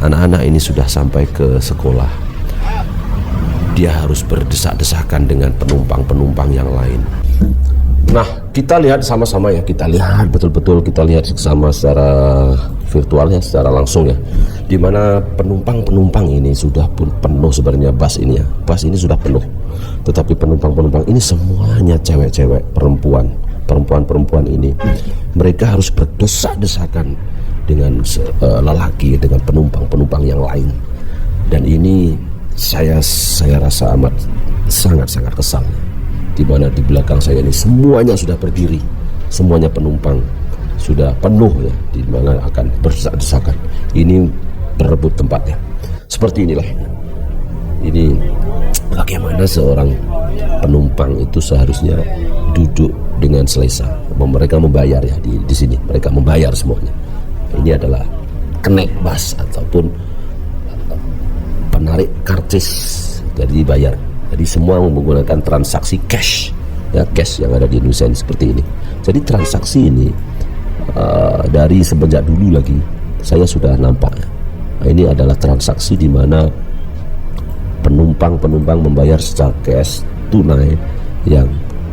anak-anak ini sudah sampai ke sekolah, dia harus berdesak-desakan dengan penumpang-penumpang yang lain. Nah, kita lihat sama-sama ya, kita lihat betul-betul, kita lihat sama secara virtual ya, secara langsung ya, dimana penumpang-penumpang ini sudah pun penuh sebenarnya. Bus ini ya, bus ini sudah penuh, tetapi penumpang-penumpang ini semuanya cewek-cewek, perempuan ini mereka harus berdesak-desakan dengan lelaki, dengan penumpang-penumpang yang lain. Dan ini saya rasa amat sangat-sangat kesal, di mana di belakang saya ini semuanya sudah berdiri, semuanya penumpang sudah penuh ya, di mana akan berdesak-desakan. Ini berebut tempatnya. Seperti inilah. Ini bagaimana seorang penumpang itu seharusnya duduk dengan selesa. Mereka membayar ya di sini, mereka membayar semuanya. Ini adalah kenek bus ataupun penarik karcis, jadi bayar. Jadi semua menggunakan transaksi cash ya, cash yang ada di Indonesia ini seperti ini. Jadi transaksi ini dari semenjak dulu lagi saya sudah nampak. Nah, ini adalah transaksi di mana penumpang membayar secara cash tunai yang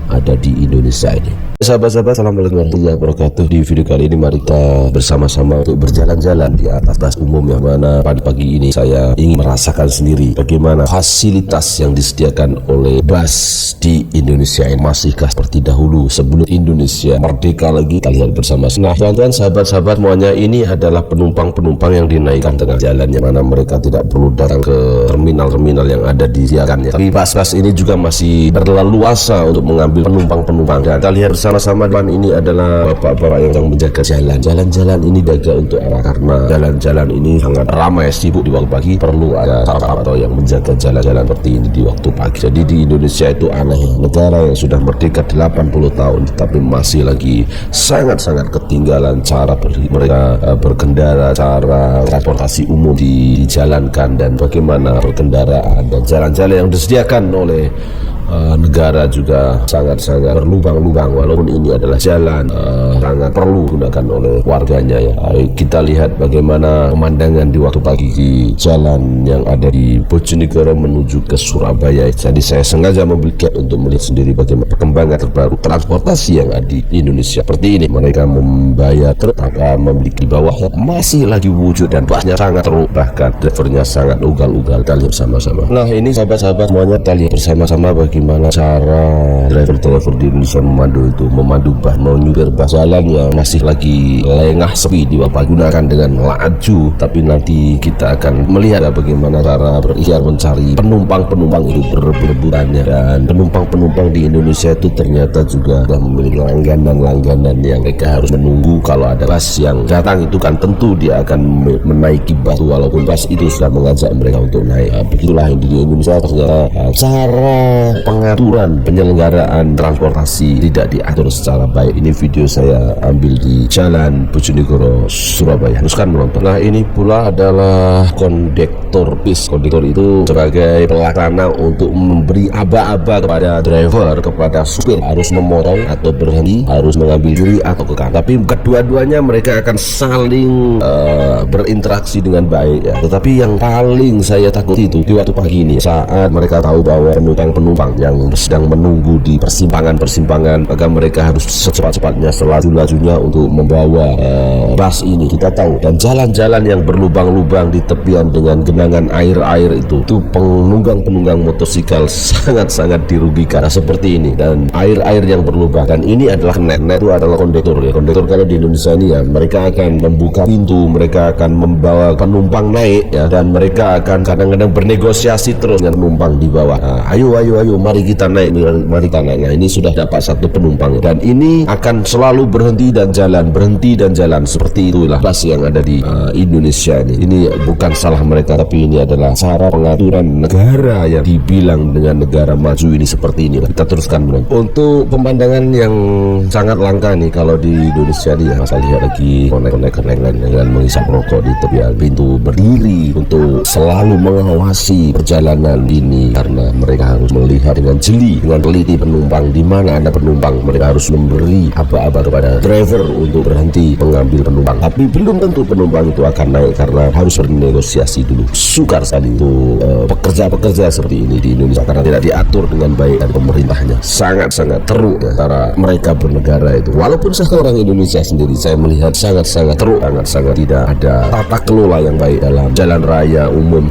ada di Indonesia ini. Sahabat-sahabat, assalamualaikum warahmatullahi wabarakatuh. Di video kali ini mari kita bersama-sama untuk berjalan-jalan di atas bus umum, yang mana pagi-pagi ini saya ingin merasakan sendiri bagaimana fasilitas yang disediakan oleh bus di Indonesia ini. Masihkah seperti dahulu sebelum Indonesia merdeka lagi? Kita lihat bersama. Nah, teman-teman, sahabat-sahabat semuanya, ini adalah penumpang-penumpang yang dinaikkan tengah jalan, yang mana mereka tidak perlu datang ke terminal-terminal yang ada disediakan ya. Tapi bus-bus ini juga masih berleluasa untuk mengambil penumpang-penumpang. Dan kita lihat bersama-sama, depan ini adalah bapak-bapak yang menjaga jalan. Jalan-jalan ini jaga untuk apa? Karena jalan-jalan ini sangat ramai, sibuk di waktu pagi, perlu ada atau yang menjaga jalan-jalan seperti ini di waktu pagi. Jadi di Indonesia itu aneh, negara yang sudah merdeka 80 tahun tapi masih lagi sangat-sangat ketinggalan cara mereka berkendara, cara transportasi umum dijalankan, dan bagaimana berkendaraan dan jalan-jalan yang disediakan oleh negara juga sangat-sangat berlubang-lubang. Walaupun ini adalah jalan sangat perlu digunakan oleh warganya ya. Kita lihat bagaimana pemandangan di waktu pagi di jalan yang ada di Bojonegoro menuju ke Surabaya. Jadi saya sengaja membeli tiket untuk melihat sendiri bagaimana perkembangan terbaru transportasi yang ada di Indonesia. Seperti ini, mereka membayar truk tanpa memiliki bawahnya, masih lagi wujud, dan busnya sangat teruk, bahkan drivernya sangat ugal-ugal. Kita lihat sama-sama. Nah, ini sahabat-sahabat semuanya, kita lihat bersama-sama bagaimana cara driver-driver di Indonesia memandu bus, menyupir bus. Jalan yang masih lagi lengah sepi gunakan dengan laju, tapi nanti kita akan melihat bagaimana cara berikhtiar mencari penumpang-penumpang itu berebut-rebutannya. Dan penumpang-penumpang di Indonesia itu ternyata juga memiliki langganan-langganan yang mereka harus menunggu. Kalau ada bus yang datang itu kan tentu dia akan menaiki bus, walaupun bus itu sudah mengajak mereka untuk naik. Begitulah yang di Indonesia ternyata cara pengaturan penyelenggaraan transportasi tidak diatur secara baik. Ini video saya ambil di Jalan Bojonegoro, Surabaya. Teruskan menonton. Nah, ini pula adalah kondektor bis. Kondektor itu sebagai pelaksana untuk memberi aba-aba kepada driver, kepada supir, harus memotong atau berhenti, harus mengambil kiri atau ke kanan. Tapi kedua-duanya mereka akan saling berinteraksi dengan baik ya. Tetapi yang paling saya takut itu di waktu pagi ini, saat mereka tahu bahwa penumpang yang sedang menunggu di persimpangan, maka mereka harus secepat-cepatnya, selaju-lajunya untuk membawa bus ini. Kita tahu, dan jalan-jalan yang berlubang-lubang di tepian dengan genangan air itu penunggang motosikal sangat-sangat dirugikan. Nah, seperti ini, dan air yang berlubang, dan ini adalah net itu adalah kondektor ya. Kondektor kalau di Indonesia ini ya, mereka akan membuka pintu, mereka akan membawa penumpang naik ya, dan mereka akan kadang-kadang bernegosiasi terus dengan penumpang di bawah. Nah, ayo, mari kita naik. Nah, ini sudah dapat satu penumpang, dan ini akan selalu berhenti dan jalan seperti itulah bus yang ada di Indonesia ini. Ini bukan salah mereka, tapi ini adalah cara pengaturan negara yang dibilang dengan negara maju ini seperti ini. Kita teruskan menonton. Untuk pemandangan yang sangat langka nih kalau di Indonesia nih ya, saya lihat lagi konek dengan menghisap rokok di tepian pintu, berdiri untuk selalu mengawasi perjalanan ini, karena mereka harus melihat melihat dengan jeli, dengan teliti penumpang di mana ada penumpang. Mereka harus memberi aba-aba kepada driver untuk berhenti mengambil penumpang. Tapi belum tentu penumpang itu akan naik karena harus bernegosiasi dulu. Sukar sekali untuk pekerja-pekerja seperti ini di Indonesia karena tidak diatur dengan baik dari pemerintahnya. Sangat-sangat teruk ya, antara mereka bernegara itu. Walaupun saya orang Indonesia sendiri, saya melihat sangat-sangat teruk, sangat-sangat tidak ada tata kelola yang baik dalam jalan raya umum,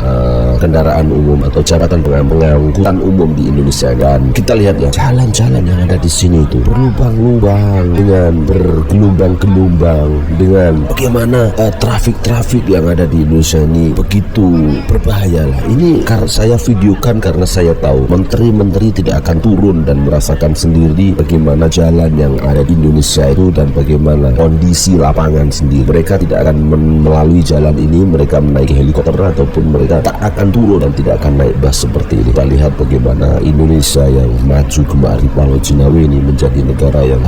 kendaraan umum atau jabatan pengangkutan umum di Indonesia. Dan kita lihat ya, jalan-jalan yang ada di sini itu berlubang-lubang dengan bergelombang-gelombang, dengan bagaimana trafik-trafik yang ada di Indonesia ini begitu berbahaya lah. Ini karena saya videokan karena saya tahu menteri-menteri tidak akan turun dan merasakan sendiri bagaimana jalan yang ada di Indonesia itu dan bagaimana kondisi lapangan sendiri. Mereka tidak akan melalui jalan ini, mereka menaiki helikopter ataupun mereka tak akan turun dan tidak akan naik bus seperti ini. Kita lihat bagaimana Indonesia yang maju kemari Pulau Jinawe ini menjadi negara yang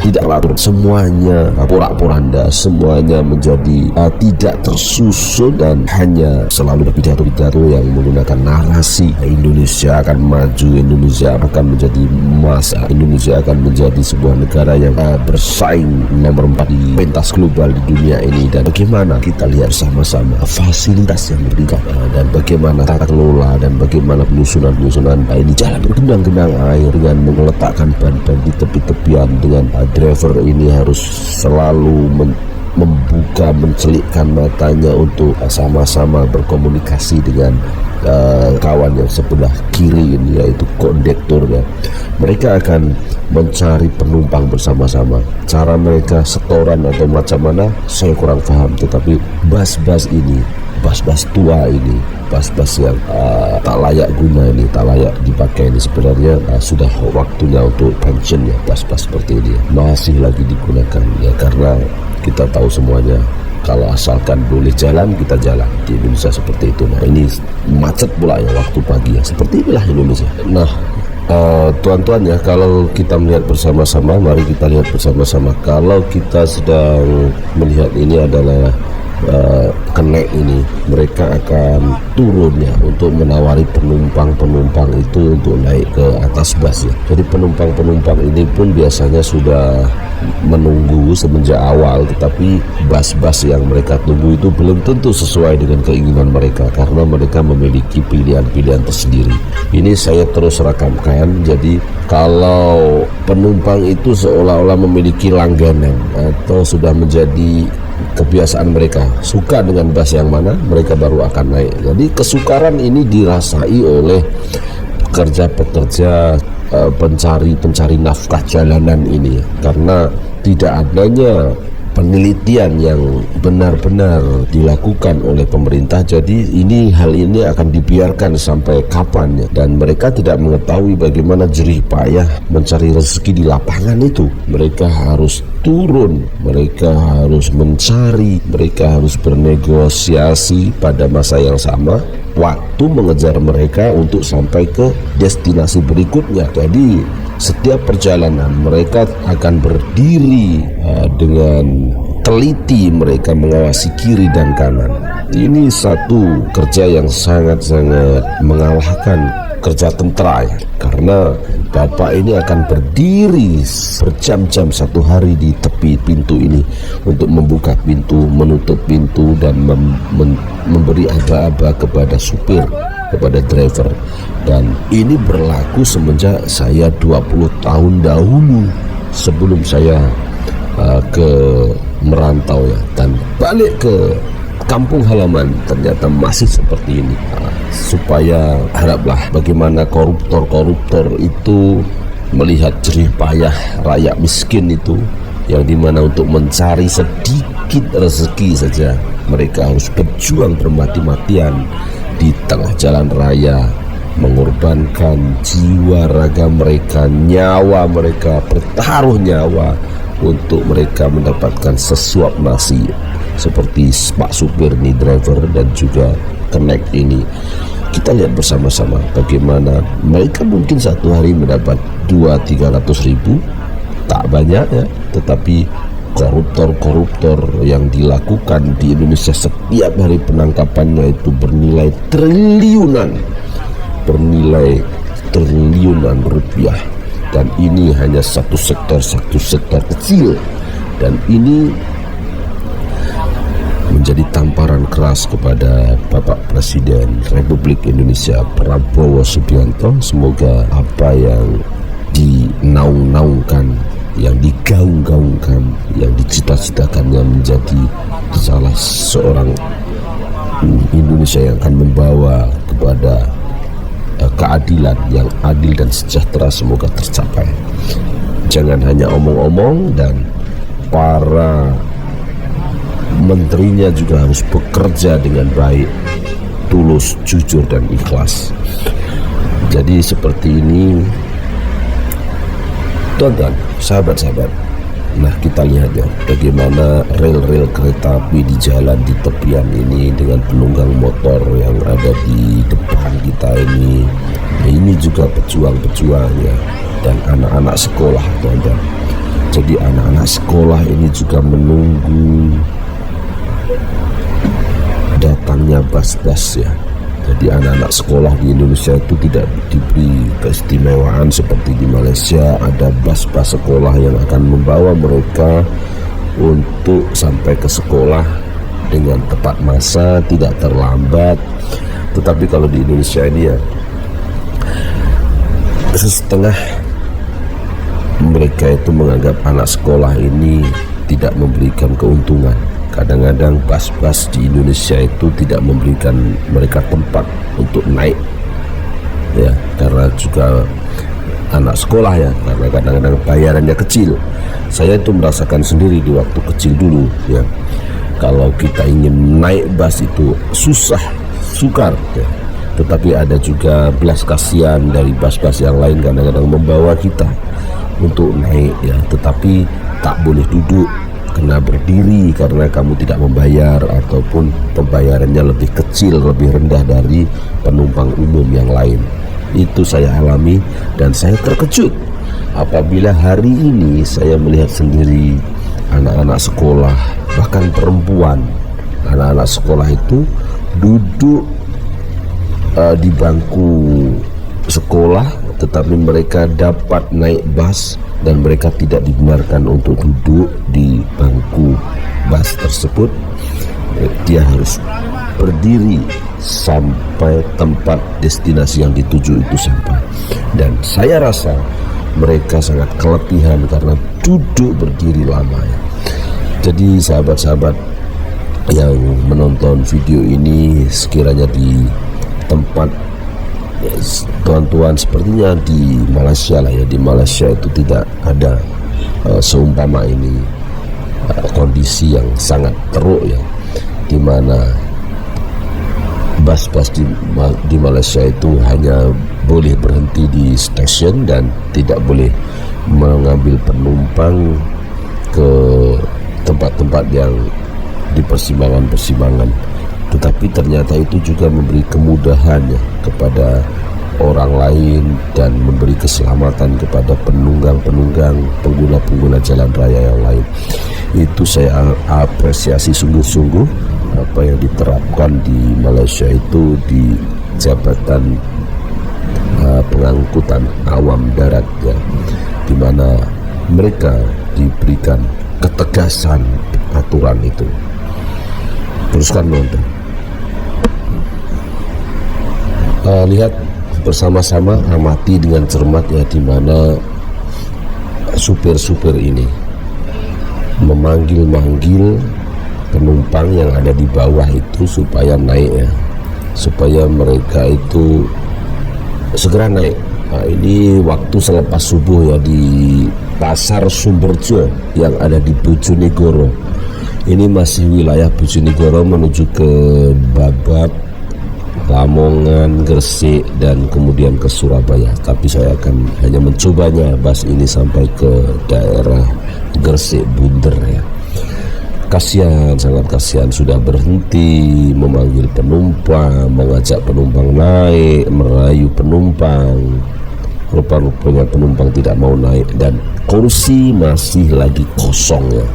tidak teratur, semuanya porak-poranda, semuanya menjadi tidak tersusun dan hanya selalu berpidato-pidato yang menggunakan narasi Indonesia akan maju, Indonesia akan menjadi emas, Indonesia akan menjadi sebuah negara yang bersaing nomor 4 di pentas global di dunia ini. Dan bagaimana kita lihat sama-sama fasilitas yang diberikan dan bagaimana tata kelola dan bagaimana penyusunan ini jalan bergendang-gendang air dengan meletakkan ban-ban di tepi-tepian, dengan driver ini harus selalu membuka, mencelikkan matanya untuk sama-sama berkomunikasi dengan kawan yang sebelah kiri ini, yaitu kondekturnya. Mereka akan mencari penumpang bersama-sama. Cara mereka setoran atau macam mana saya kurang paham, tetapi bus-bus ini, bus-bus tua ini, bus-bus yang tak layak guna ini, tak layak dipakai ini, sebenarnya sudah waktunya untuk pensiun ya. Bus-bus seperti ini masih lagi digunakan ya, karena kita tahu semuanya kalau asalkan boleh jalan, kita jalan di Indonesia seperti itu. Nah ini macet pula ya waktu pagi ya, seperti inilah Indonesia. Nah tuan-tuan ya, kalau kita melihat bersama-sama, mari kita lihat bersama-sama. Kalau kita sedang melihat ini adalah Connect ini, mereka akan turun ya untuk menawari penumpang-penumpang itu untuk naik ke atas bus ya. Jadi penumpang-penumpang ini pun biasanya sudah menunggu semenjak awal, tetapi bus-bus yang mereka tunggu itu belum tentu sesuai dengan keinginan mereka karena mereka memiliki pilihan-pilihan tersendiri. Ini saya terus rakamkan, jadi kalau penumpang itu seolah-olah memiliki langganan atau sudah menjadi kebiasaan mereka, suka dengan bus yang mana mereka baru akan naik. Jadi kesukaran ini dirasai oleh pekerja-pekerja pencari nafkah jalanan ini, karena tidak adanya penelitian yang benar-benar dilakukan oleh pemerintah. Jadi hal ini akan dibiarkan sampai kapan ya? Dan mereka tidak mengetahui bagaimana jerih payah mencari rezeki di lapangan itu. Mereka harus turun, mereka harus mencari, mereka harus bernegosiasi pada masa yang sama. Waktu mengejar mereka untuk sampai ke destinasi berikutnya. Jadi setiap perjalanan mereka akan berdiri dengan teliti, mereka mengawasi kiri dan kanan. Ini satu kerja yang sangat-sangat mengalahkan kerja tentara ya, karena bapak ini akan berdiri berjam-jam satu hari di tepi pintu ini untuk membuka pintu, menutup pintu dan memberi aba-aba kepada supir, kepada driver. Dan ini berlaku semenjak saya 20 tahun dahulu sebelum saya ke merantau ya, dan balik ke kampung halaman ternyata masih seperti ini. Supaya haraplah bagaimana koruptor itu melihat jerih payah rakyat miskin itu, yang dimana untuk mencari sedikit rezeki saja mereka harus berjuang bermati-matian di tengah jalan raya, mengorbankan jiwa raga mereka, nyawa mereka, bertaruh nyawa untuk mereka mendapatkan sesuap nasi. Seperti Pak supir ini, driver dan juga Connect ini, kita lihat bersama-sama bagaimana mereka mungkin satu hari mendapat 200-300 ribu, tak banyak ya, tetapi koruptor yang dilakukan di Indonesia setiap hari penangkapannya itu bernilai triliunan, bernilai triliunan rupiah, dan ini hanya satu sektor kecil, dan ini menjadi tamparan keras kepada Bapak Presiden Republik Indonesia Prabowo Subianto. Semoga apa yang dinaung-naungkan, yang digaung-gaungkan, yang dicita-citakannya menjadi salah seorang Indonesia yang akan membawa kepada keadilan yang adil dan sejahtera, semoga tercapai. Jangan hanya omong-omong, dan para menterinya juga harus bekerja dengan baik, tulus, jujur, dan ikhlas. Jadi seperti ini, tonton sahabat-sahabat. Nah, kita lihat ya bagaimana rel-rel kereta api di jalan di tepian ini dengan penunggang motor yang ada di depan kita ini. Nah, ini juga pejuang-pejuang ya, dan anak-anak sekolah, teman-teman. Jadi anak-anak sekolah ini juga menunggu datangnya bas-bas ya. Jadi anak-anak sekolah di Indonesia itu tidak diberi keistimewaan seperti di Malaysia. Ada bas-bas sekolah yang akan membawa mereka untuk sampai ke sekolah dengan tepat masa, tidak terlambat. Tetapi kalau di Indonesia ini ya setengah mereka itu menganggap anak sekolah ini tidak memberikan keuntungan. Kadang-kadang bas-bas di Indonesia itu tidak memberikan mereka tempat untuk naik ya, karena juga anak sekolah ya, karena kadang-kadang bayarannya kecil. Saya itu merasakan sendiri di waktu kecil dulu ya, kalau kita ingin naik bas itu susah, sukar ya. Tetapi ada juga belas kasihan dari bas-bas yang lain, kadang-kadang membawa kita untuk naik ya, tetapi tak boleh duduk, kena berdiri karena kamu tidak membayar, ataupun pembayarannya lebih kecil, lebih rendah dari penumpang umum yang lain. Itu saya alami, dan saya terkejut apabila hari ini saya melihat sendiri anak-anak sekolah, bahkan perempuan. Anak-anak sekolah itu duduk di bangku sekolah, tetapi mereka dapat naik bas dan mereka tidak dibenarkan untuk duduk di bangku bas tersebut. Dia harus berdiri sampai tempat destinasi yang dituju itu sampai. Dan saya rasa mereka sangat keletihan karena duduk berdiri lama ya. Jadi sahabat-sahabat yang menonton video ini, sekiranya di tempat tuan-tuan sepertinya di Malaysia lah ya, di Malaysia itu tidak ada seumpama ini kondisi yang sangat teruk ya, di mana bas-bas di Malaysia itu hanya boleh berhenti di stasiun dan tidak boleh mengambil penumpang ke tempat-tempat yang di persimpangan-persimpangan. Tetapi ternyata itu juga memberi kemudahan ya kepada orang lain dan memberi keselamatan kepada penunggang-penunggang, pengguna-pengguna jalan raya yang lain. Itu saya apresiasi sungguh-sungguh apa yang diterapkan di Malaysia itu di Jabatan Pengangkutan Awam Darat ya, di mana mereka diberikan ketegasan aturan itu. Teruskan nonton. Lihat bersama-sama, amati dengan cermat ya, di mana supir-supir ini memanggil-manggil penumpang yang ada di bawah itu supaya naik ya, supaya mereka itu segera naik. Nah, ini waktu selepas subuh ya, di Pasar Sumberjo yang ada di Bojonegoro. Ini masih wilayah Bojonegoro menuju ke Babak, Lamongan, Gresik, dan kemudian ke Surabaya. Tapi saya akan hanya mencobanya bas ini sampai ke daerah Gresik Bunder ya. Kasihan, sangat kasihan, sudah berhenti memanggil penumpang, mengajak penumpang naik, merayu penumpang. Rupa-rupanya penumpang tidak mau naik dan kursi masih lagi kosong ya.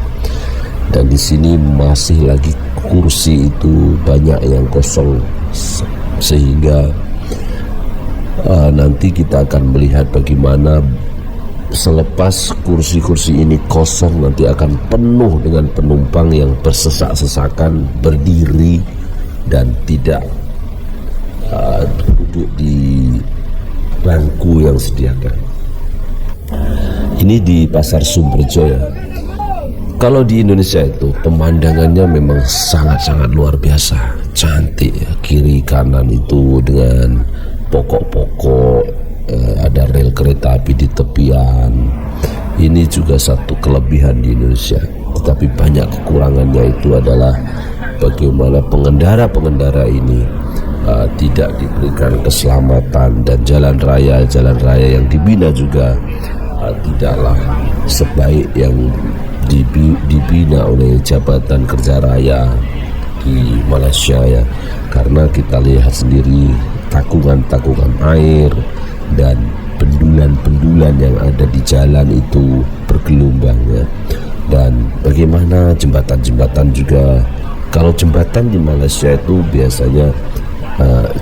Dan di sini masih lagi kursi itu banyak yang kosong, sehingga Nanti kita akan melihat bagaimana selepas kursi-kursi ini kosong, nanti akan penuh dengan penumpang yang bersesak-sesakan berdiri dan tidak duduk di bangku yang disediakan. Ini di Pasar Sumberjo ya. Kalau di Indonesia itu pemandangannya memang sangat-sangat luar biasa, cantik ya. Kiri kanan itu dengan pokok-pokok, ada rel kereta api di tepian. Ini juga satu kelebihan di Indonesia. Tetapi banyak kekurangannya, itu adalah bagaimana pengendara-pengendara ini tidak diberikan keselamatan, dan jalan raya yang dibina juga tidaklah sebaik yang dibina oleh Jabatan Kerja Raya di Malaysia ya. Karena kita lihat sendiri takungan-takungan air dan pendulan-pendulan yang ada di jalan itu bergelombang ya. Dan bagaimana jembatan-jembatan juga. Kalau jembatan di Malaysia itu biasanya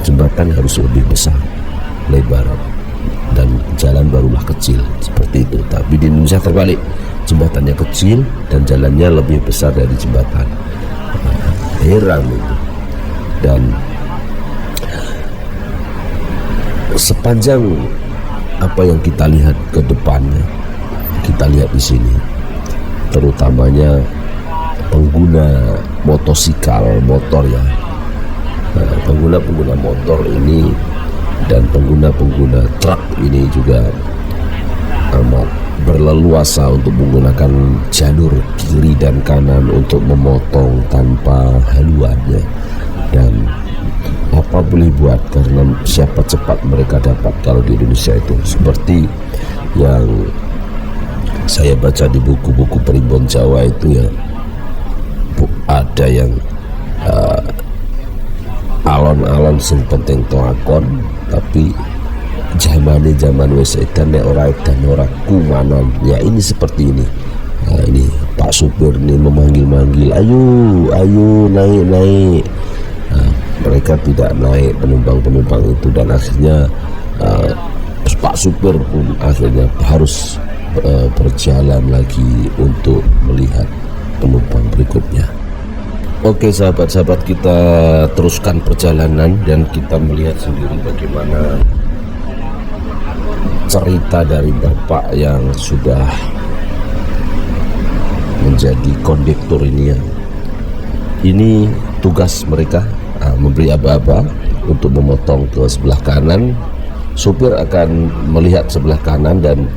jembatan harus lebih besar, lebar, dan jalan barulah kecil seperti itu. Tapi di Indonesia terbalik, jembatannya kecil dan jalannya lebih besar dari jembatan. Heran itu. Dan sepanjang apa yang kita lihat ke depannya, kita lihat di sini, terutamanya pengguna motor ya. Pengguna-pengguna motor ini dan pengguna-pengguna truk ini juga amat berleluasa untuk menggunakan jalur kiri dan kanan untuk memotong tanpa haluannya. Dan apa boleh buat, karena siapa cepat mereka dapat kalau di Indonesia itu. Seperti yang saya baca di buku-buku Primbon Jawa itu ya, ada yang alon-alon sing penting toakon, tapi zaman wis edan nek ora edan ora kumanan. Ya ini seperti ini. Nah, ini Pak supir ini memanggil-manggil, ayo naik. Nah, mereka tidak naik, penumpang-penumpang itu, dan akhirnya Pak supir pun akhirnya harus berjalan lagi untuk melihat penumpang berikutnya. Oke sahabat-sahabat, kita teruskan perjalanan dan kita melihat sendiri bagaimana cerita dari bapak yang sudah menjadi kondektur ini ya. Ini tugas mereka, memberi aba-aba untuk memotong ke sebelah kanan. Supir akan melihat sebelah kanan dan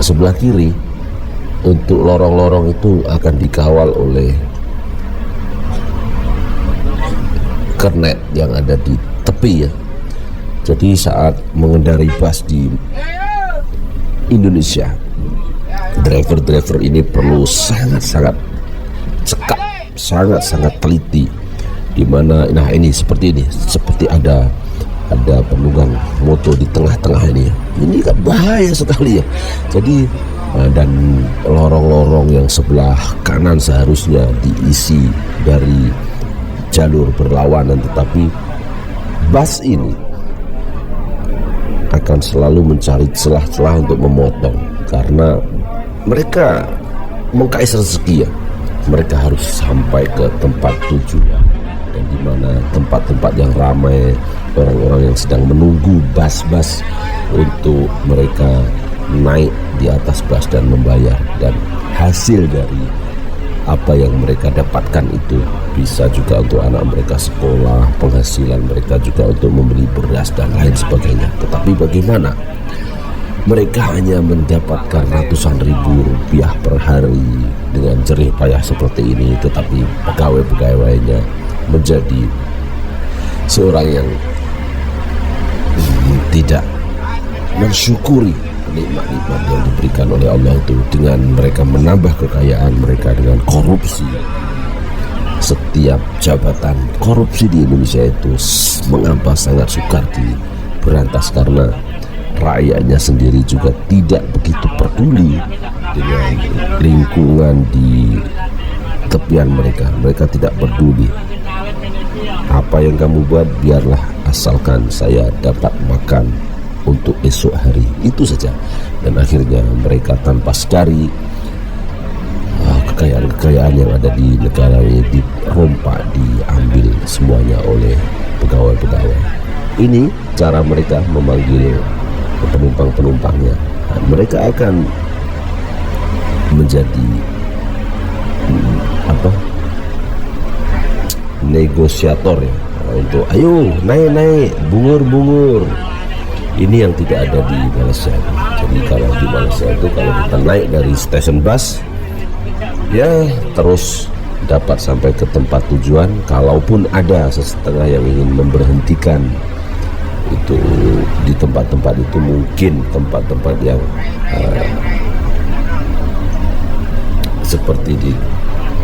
sebelah kiri. Untuk lorong-lorong itu akan dikawal oleh kernet yang ada di tepi ya. Jadi saat mengendarai bus di Indonesia, driver-driver ini perlu sangat-sangat cekap, sangat-sangat teliti. Dimana, nah ini seperti ada penunggang moto di tengah-tengah ini ya. Ini kan bahaya sekali ya. Jadi dan lorong-lorong yang sebelah kanan seharusnya diisi dari jalur berlawanan, tetapi bus ini akan selalu mencari celah-celah untuk memotong, karena mereka mengkais rezeki ya. Mereka harus sampai ke tempat tujuan, dan di mana tempat-tempat yang ramai, orang-orang yang sedang menunggu bus-bus untuk mereka naik di atas bus dan membayar. Dan hasil dari apa yang mereka dapatkan itu bisa juga untuk anak mereka sekolah, penghasilan mereka juga untuk membeli beras dan lain sebagainya. Tetapi bagaimana mereka hanya mendapatkan ratusan ribu rupiah per hari dengan jerih payah seperti ini, tetapi pegawai-pegawainya menjadi seorang yang tidak mensyukuri nikmat-nikmat yang diberikan oleh Allah itu, dengan mereka menambah kekayaan mereka dengan korupsi. Setiap jabatan korupsi di Indonesia itu mengapa sangat sukar diberantas, karena rakyatnya sendiri juga tidak begitu peduli dengan lingkungan di tepian mereka. Mereka tidak peduli apa yang kamu buat, biarlah asalkan saya dapat makan untuk esok hari, itu saja. Dan akhirnya mereka tanpa sadari kekayaan-kekayaan yang ada di negara ini dirompak, diambil semuanya oleh pegawai-pegawai. Ini cara mereka memanggil penumpang-penumpangnya. Nah, mereka akan menjadi negosiator ya, untuk ayo naik bungur. Ini yang tidak ada di Malaysia. Jadi kalau di Malaysia itu kalau kita naik dari stasiun bus ya terus dapat sampai ke tempat tujuan. Kalaupun ada sesetengah yang ingin memberhentikan itu di tempat-tempat itu, mungkin tempat-tempat yang seperti di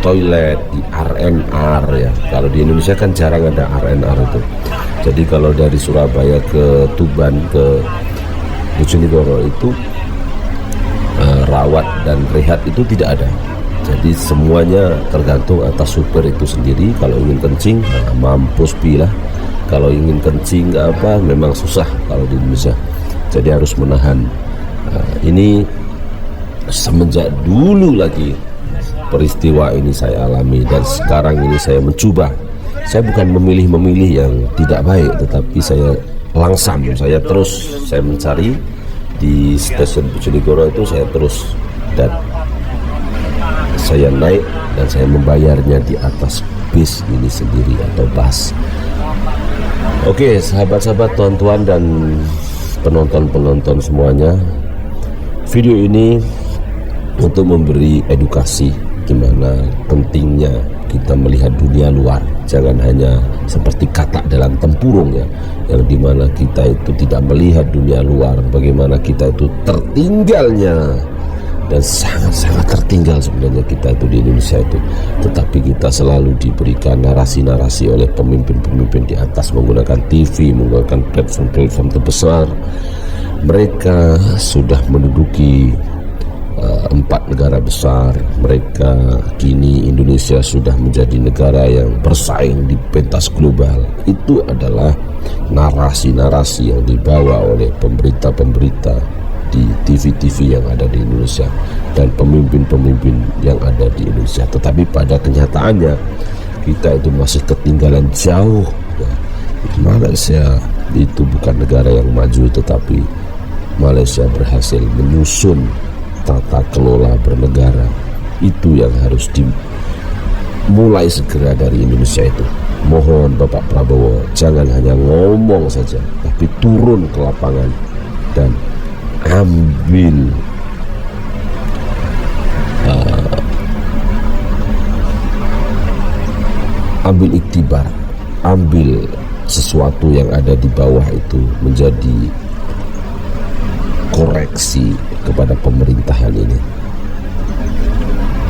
toilet, di R&R ya. Kalau di Indonesia kan jarang ada R&R itu. Jadi kalau dari Surabaya ke Tuban ke Bojonegoro itu rawat dan rehat itu tidak ada. Jadi semuanya tergantung atas supir itu sendiri. Kalau ingin kencing, mampus pi lah. Kalau ingin kencing memang susah kalau di Indonesia. Jadi harus menahan. Ini semenjak dulu lagi peristiwa ini saya alami, dan sekarang ini saya mencoba. Saya bukan memilih yang tidak baik, tetapi saya langsam, saya mencari di stasiun Bojonegoro itu, saya terus dan saya naik dan saya membayarnya di atas bis ini sendiri atau bus. Oke, sahabat-sahabat, tuan-tuan dan penonton-penonton semuanya, video ini untuk memberi edukasi gimana pentingnya kita melihat dunia luar. Jangan hanya seperti katak dalam tempurung ya, yang dimana kita itu tidak melihat dunia luar, bagaimana kita itu tertinggalnya, dan sangat-sangat tertinggal sebenarnya kita itu di Indonesia itu. Tetapi kita selalu diberikan narasi-narasi oleh pemimpin-pemimpin di atas menggunakan TV, menggunakan platform-platform terbesar. Mereka sudah menduduki 4 negara besar. Mereka kini Indonesia sudah menjadi negara yang bersaing di pentas global. Itu adalah narasi-narasi yang dibawa oleh pemberita-pemberita di TV-TV yang ada di Indonesia dan pemimpin-pemimpin yang ada di Indonesia. Tetapi pada kenyataannya kita itu masih ketinggalan jauh ya. Malaysia itu bukan negara yang maju, tetapi Malaysia berhasil menyusun tata kelola bernegara. Itu yang harus dimulai segera dari Indonesia itu. Mohon Bapak Prabowo jangan hanya ngomong saja, tapi turun ke lapangan dan ambil iktibar, ambil sesuatu yang ada di bawah itu menjadi koreksi kepada pemerintahan ini.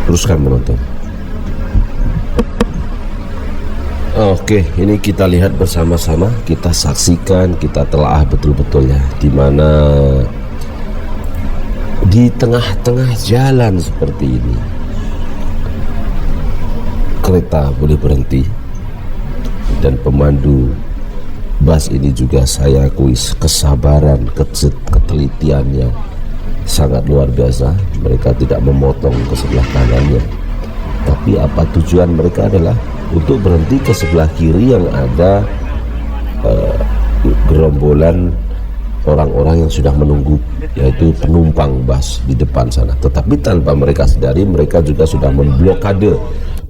Teruskan menonton. Oke, ini kita lihat bersama-sama, kita saksikan, kita telaah betul-betul ya, di mana di tengah-tengah jalan seperti ini kereta boleh berhenti, dan pemandu bus ini juga saya akui kesabaran, ketelitiannya sangat luar biasa. Mereka tidak memotong ke sebelah kanannya, tapi apa tujuan mereka adalah untuk berhenti ke sebelah kiri yang ada gerombolan orang-orang yang sudah menunggu, yaitu penumpang bus di depan sana. Tetapi tanpa mereka sadari, mereka juga sudah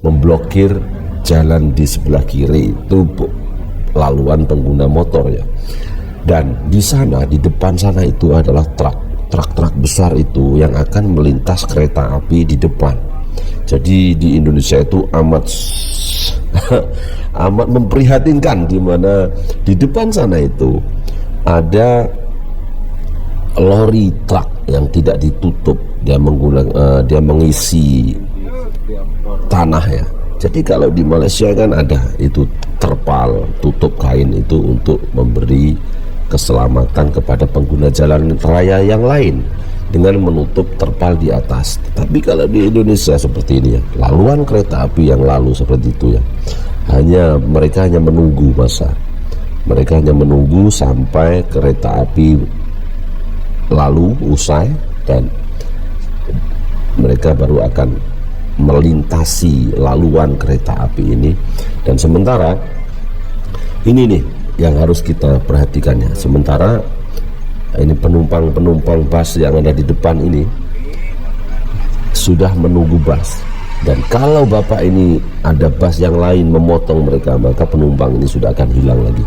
memblokir jalan di sebelah kiri itu laluan pengguna motor ya. Dan di sana, di depan sana itu adalah truk besar itu yang akan melintas kereta api di depan. Jadi di Indonesia itu amat memprihatinkan, di mana di depan sana itu ada lori truk yang tidak ditutup, dia mengisi tanah ya. Jadi kalau di Malaysia kan ada itu terpal tutup kain itu untuk memberi keselamatan kepada pengguna jalan raya yang lain dengan menutup terpal di atas. Tapi kalau di Indonesia seperti ini ya, laluan kereta api yang lalu seperti itu ya, mereka hanya menunggu masa Mereka hanya menunggu sampai kereta api lalu usai dan mereka baru akan melintasi laluan kereta api ini. Dan sementara ini nih yang harus kita perhatikannya, sementara ini penumpang bus yang ada di depan ini sudah menunggu bus, dan kalau bapak ini ada bus yang lain memotong mereka, maka penumpang ini sudah akan hilang lagi.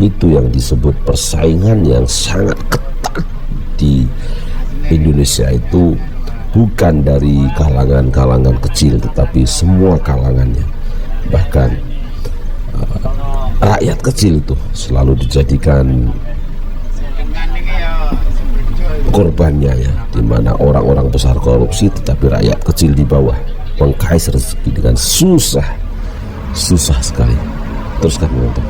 Itu yang disebut persaingan yang sangat ketat di Indonesia. Itu bukan dari kalangan-kalangan kecil, tetapi semua kalangannya. Bahkan rakyat kecil itu selalu dijadikan korbannya ya, dimana orang-orang besar korupsi tetapi rakyat kecil di bawah mengkais rezeki dengan susah sekali. Teruskan menonton.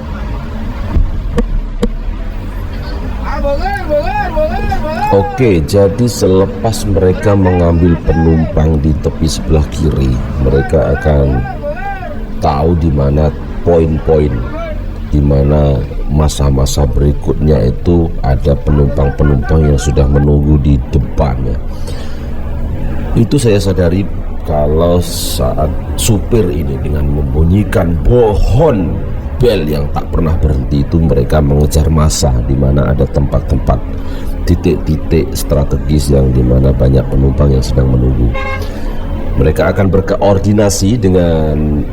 Oke, jadi selepas mereka mengambil penumpang di tepi sebelah kiri, mereka akan tahu di mana poin-poin, di mana masa-masa berikutnya itu ada penumpang-penumpang yang sudah menunggu di depannya. Itu saya sadari kalau saat supir ini dengan membunyikan pohon bel yang tak pernah berhenti itu, mereka mengejar massa di mana ada tempat-tempat titik-titik strategis yang dimana banyak penumpang yang sedang menunggu. Mereka akan berkoordinasi dengan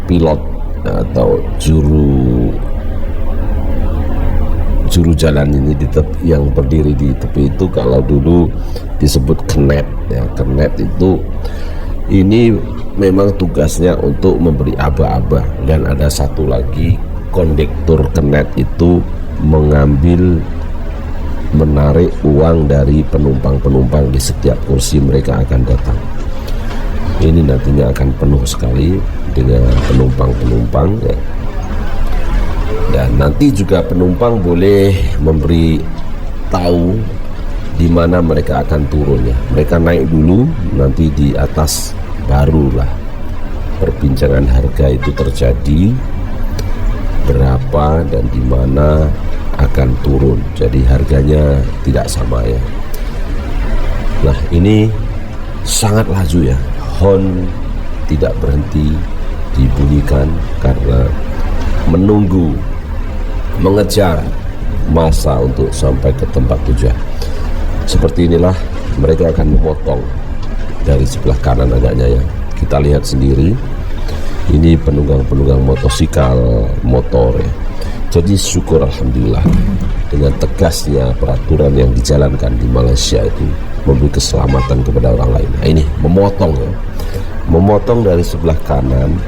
pilot atau juru jalan ini di tepi, yang berdiri di tepi itu kalau dulu disebut kenet ya. Kenet itu ini memang tugasnya untuk memberi aba-aba, dan ada satu lagi kondektur kenet itu menarik uang dari penumpang-penumpang di setiap kursi mereka akan datang. Ini nantinya akan penuh sekali dengan penumpang-penumpang ya. Dan nanti juga penumpang boleh memberi tahu di mana mereka akan turun ya. Mereka naik dulu, nanti di atas barulah perbincangan harga itu terjadi, berapa dan di mana akan turun. Jadi harganya tidak sama ya. Nah, ini sangat laju ya. Horn tidak berhenti dibunyikan karena menunggu, mengejar massa untuk sampai ke tempat tujuan. Seperti inilah mereka akan memotong dari sebelah kanan agaknya ya. Kita lihat sendiri, ini penunggang-penunggang motosikal, motor ya. Jadi syukur alhamdulillah dengan tegasnya peraturan yang dijalankan di Malaysia itu memberi keselamatan kepada orang lain. Nah, ini memotong ya. Memotong dari sebelah kanan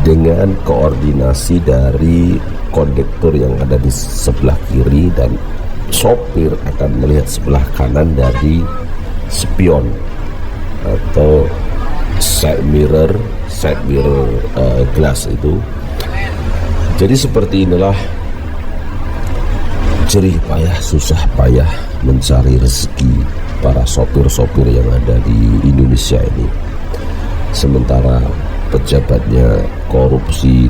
dengan koordinasi dari kondektur yang ada di sebelah kiri, dan sopir akan melihat sebelah kanan dari spion atau side mirror glass itu. Jadi seperti inilah jerih payah, susah payah mencari rezeki para sopir-sopir yang ada di Indonesia ini. Sementara pejabatnya korupsi.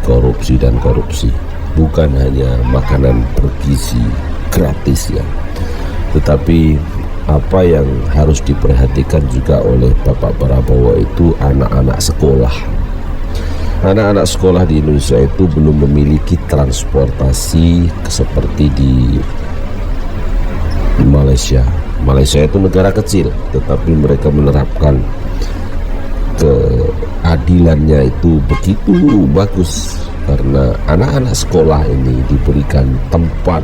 Bukan hanya makanan bergizi gratis ya, tetapi apa yang harus diperhatikan juga oleh Bapak Prabowo itu anak-anak sekolah. Anak-anak sekolah di Indonesia itu belum memiliki transportasi seperti di Malaysia. Malaysia itu negara kecil, tetapi mereka menerapkan keadilannya itu begitu bagus, karena anak-anak sekolah ini diberikan tempat,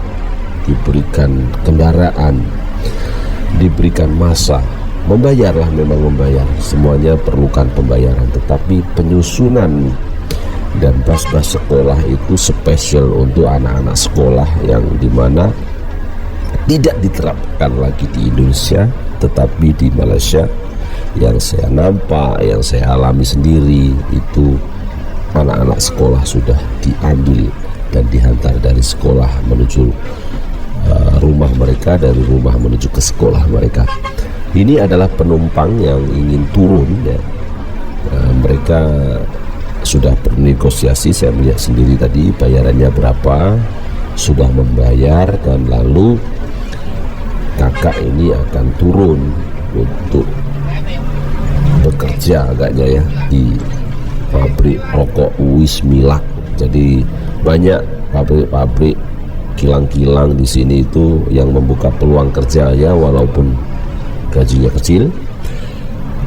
diberikan kendaraan, diberikan masa. Membayarlah, memang membayar, semuanya perlukan pembayaran, tetapi penyusunan dan bas-bas sekolah itu spesial untuk anak-anak sekolah yang dimana tidak diterapkan lagi di Indonesia, tetapi di Malaysia yang saya nampak, yang saya alami sendiri itu anak-anak sekolah sudah diambil dan dihantar dari sekolah menuju rumah mereka, dari rumah menuju ke sekolah mereka. Ini adalah penumpang yang ingin turun ya. Mereka sudah bernegosiasi, saya melihat sendiri tadi bayarannya berapa, sudah membayar, dan lalu kakak ini akan turun untuk bekerja agaknya ya di pabrik rokok Wismilak. Jadi banyak pabrik-pabrik kilang-kilang di sini itu yang membuka peluang kerja ya, walaupun gajinya kecil,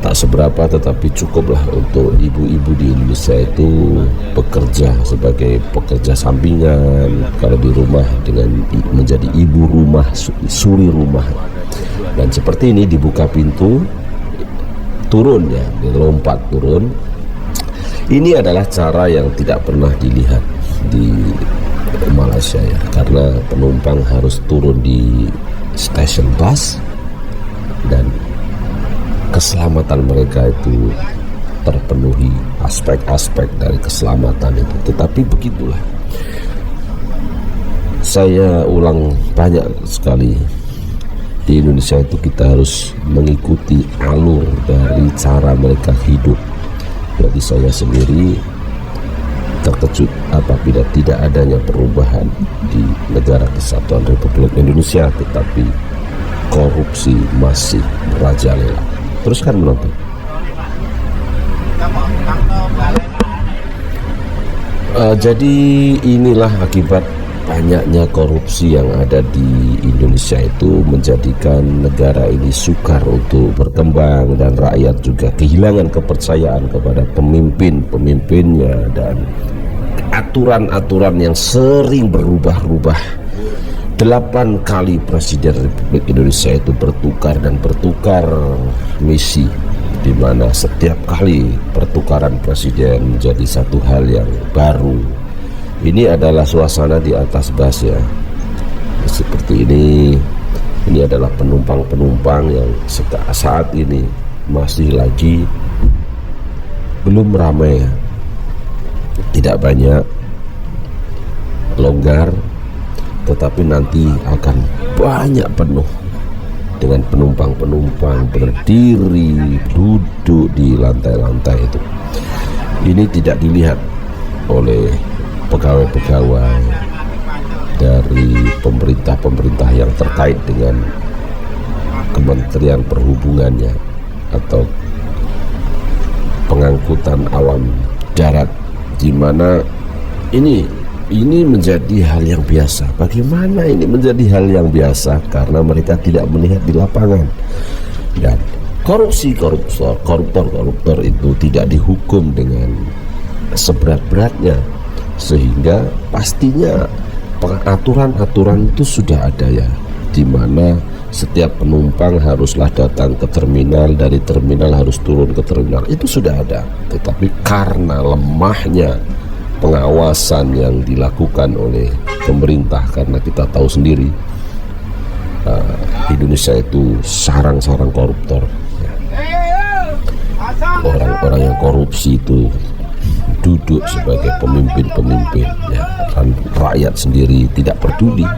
tak seberapa, tetapi cukuplah untuk ibu-ibu di Indonesia itu bekerja sebagai pekerja sampingan kalau di rumah, dengan menjadi ibu rumah, suri rumah. Dan seperti ini dibuka pintu, turun ya, dilompat turun. Ini adalah cara yang tidak pernah dilihat di Malaysia ya, karena penumpang harus turun di stasiun bus dan keselamatan mereka itu terpenuhi, aspek-aspek dari keselamatan itu. Tetapi begitulah, saya ulang banyak sekali, di Indonesia itu kita harus mengikuti alur dari cara mereka hidup. Jadi saya sendiri terkejut apabila tidak adanya perubahan di negara Kesatuan Republik Indonesia, tetapi korupsi masih merajalela. Teruskan menonton. Jadi inilah akibat banyaknya korupsi yang ada di Indonesia itu menjadikan negara ini sukar untuk berkembang, dan rakyat juga kehilangan kepercayaan kepada pemimpin-pemimpinnya, dan aturan-aturan yang sering berubah-ubah. 8 kali Presiden Republik Indonesia itu bertukar dan bertukar misi, di mana setiap kali pertukaran presiden menjadi satu hal yang baru. Ini adalah suasana di atas bus ya, seperti ini. Ini adalah penumpang-penumpang yang saat ini masih lagi belum ramai ya, tidak banyak, longgar, tetapi nanti akan banyak penuh dengan penumpang-penumpang berdiri, duduk di lantai-lantai itu. Ini tidak dilihat oleh pegawai-pegawai dari pemerintah-pemerintah yang terkait dengan Kementerian Perhubungannya atau pengangkutan awam darat, di mana ini menjadi hal yang biasa. Bagaimana ini menjadi hal yang biasa? Karena mereka tidak melihat di lapangan, dan koruptor itu tidak dihukum dengan seberat-beratnya, sehingga pastinya aturan-aturan itu sudah ada ya, di mana setiap penumpang haruslah datang ke terminal, dari terminal harus turun ke terminal, itu sudah ada. Tetapi karena lemahnya pengawasan yang dilakukan oleh pemerintah, karena kita tahu sendiri Indonesia itu sarang-sarang koruptor ya. Orang-orang yang korupsi itu duduk sebagai pemimpin-pemimpin ya, dan rakyat sendiri tidak peduli.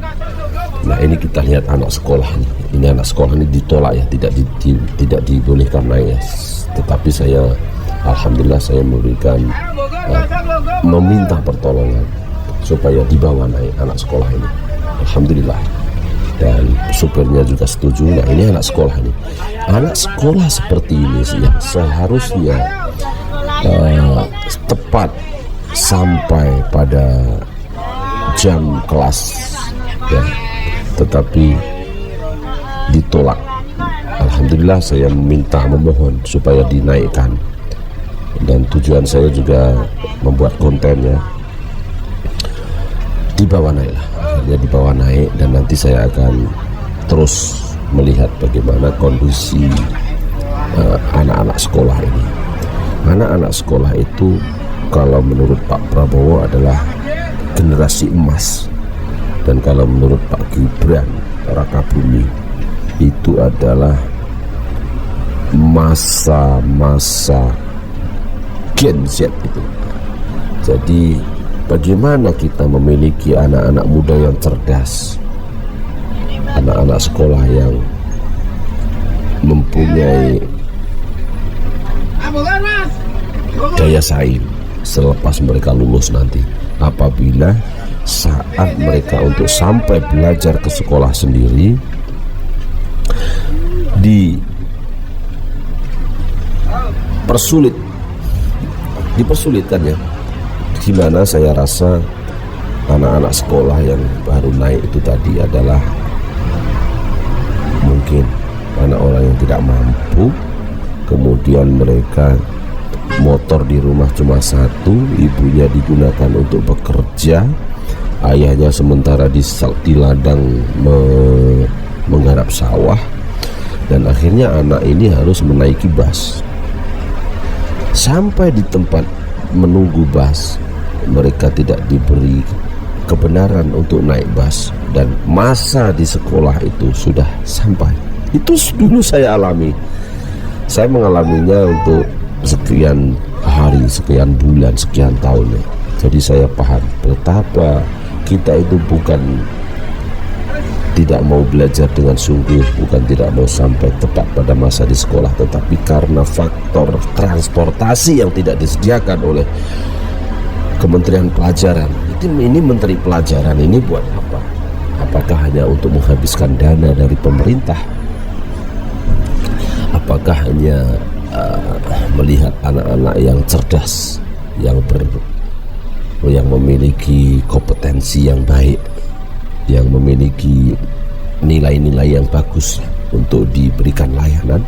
Nah, ini kita lihat anak sekolah ini anak sekolah ini ditolak ya, tidak dibolehkan naik ya. Tetapi saya alhamdulillah saya meminta pertolongan supaya dibawa naik anak sekolah ini, alhamdulillah, dan supirnya juga setuju. Nah, ini anak sekolah ini, anak sekolah seperti ini sih yang seharusnya tepat sampai pada jam kelas ya, tetapi ditolak. Alhamdulillah saya memohon supaya dinaikkan, dan tujuan saya juga membuat konten ya, dibawa naik lah, akhirnya dibawa naik, dan nanti saya akan terus melihat bagaimana kondisi anak-anak sekolah ini. Anak-anak sekolah itu kalau menurut Pak Prabowo adalah generasi emas, dan kalau menurut Pak Gibran Rakabumi itu adalah masa-masa Gen Z itu. Jadi bagaimana kita memiliki anak-anak muda yang cerdas, anak-anak sekolah yang mempunyai daya saing, selepas mereka lulus nanti, apabila saat mereka untuk sampai belajar ke sekolah sendiri dipersulitkan ya. Gimana saya rasa anak-anak sekolah yang baru naik itu tadi adalah mungkin anak orang yang tidak mampu, kemudian mereka motor di rumah cuma satu, ibunya digunakan untuk bekerja, ayahnya sementara di ladang menggarap sawah, dan akhirnya anak ini harus menaiki bus. Sampai di tempat menunggu bus, mereka tidak diberi kebenaran untuk naik bus, dan masa di sekolah itu sudah sampai. Itu dulu saya alami. Saya mengalaminya untuk sekian hari, sekian bulan, sekian tahun. Jadi saya paham betapa kita itu bukan tidak mau belajar dengan sungguh, bukan tidak mau sampai tepat pada masa di sekolah, tetapi karena faktor transportasi yang tidak disediakan oleh Kementerian Pelajaran. Ini Menteri Pelajaran ini buat apa? Apakah hanya untuk menghabiskan dana dari pemerintah? Apakah hanya melihat anak-anak yang cerdas, yang memiliki kompetensi yang baik, yang memiliki nilai-nilai yang bagus untuk diberikan layanan?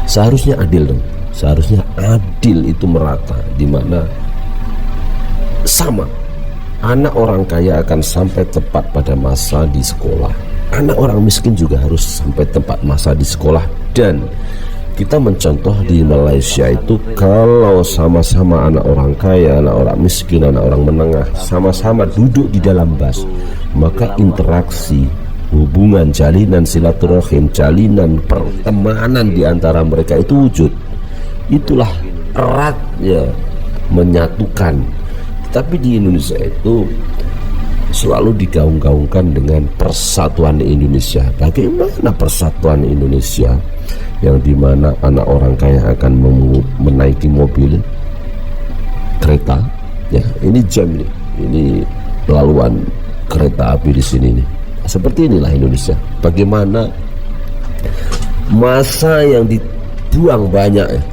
Seharusnya adil dong. Seharusnya adil itu merata, di mana sama anak orang kaya akan sampai tepat pada masa di sekolah, anak orang miskin juga harus sampai tepat masa di sekolah. Dan kita mencontoh di Malaysia itu, kalau sama-sama anak orang kaya, anak orang miskin, anak orang menengah sama-sama duduk di dalam bus, maka interaksi, hubungan, jalinan silaturahim, jalinan pertemanan di antara mereka itu wujud. Itulah eratnya menyatukan. Tapi di Indonesia itu selalu digaung-gaungkan dengan persatuan Indonesia. Bagaimana persatuan Indonesia yang dimana anak orang kaya akan menaiki mobil, kereta, ya ini jam nih, ini laluan kereta api di sini nih. Seperti inilah Indonesia. Bagaimana masa yang dibuang banyak ya,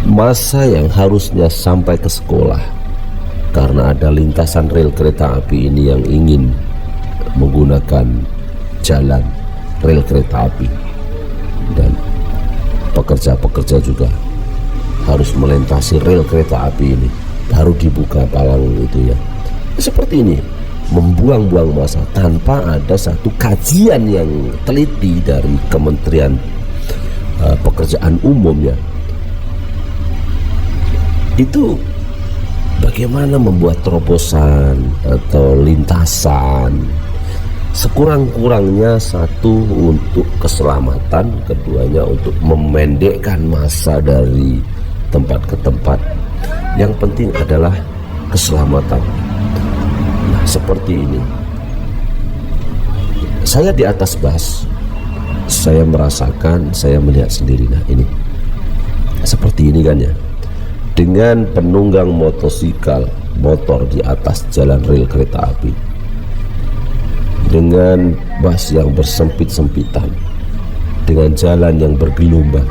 masa yang harusnya sampai ke sekolah, karena ada lintasan rel kereta api ini yang ingin menggunakan jalan rel kereta api, dan pekerja-pekerja juga harus melintasi rel kereta api ini, baru dibuka palang itu ya. Seperti ini, membuang-buang masa tanpa ada satu kajian yang teliti dari Kementerian Pekerjaan Umum ya. Itu bagaimana membuat terobosan atau lintasan, sekurang-kurangnya satu untuk keselamatan, keduanya untuk memendekkan masa dari tempat ke tempat. Yang penting adalah keselamatan. Nah, seperti ini. Saya di atas bus, saya merasakan, saya melihat sendiri. Nah ini seperti ini kan ya, dengan penunggang motor di atas jalan rel kereta api, dengan bus yang bersempit-sempitan, dengan jalan yang bergelombang.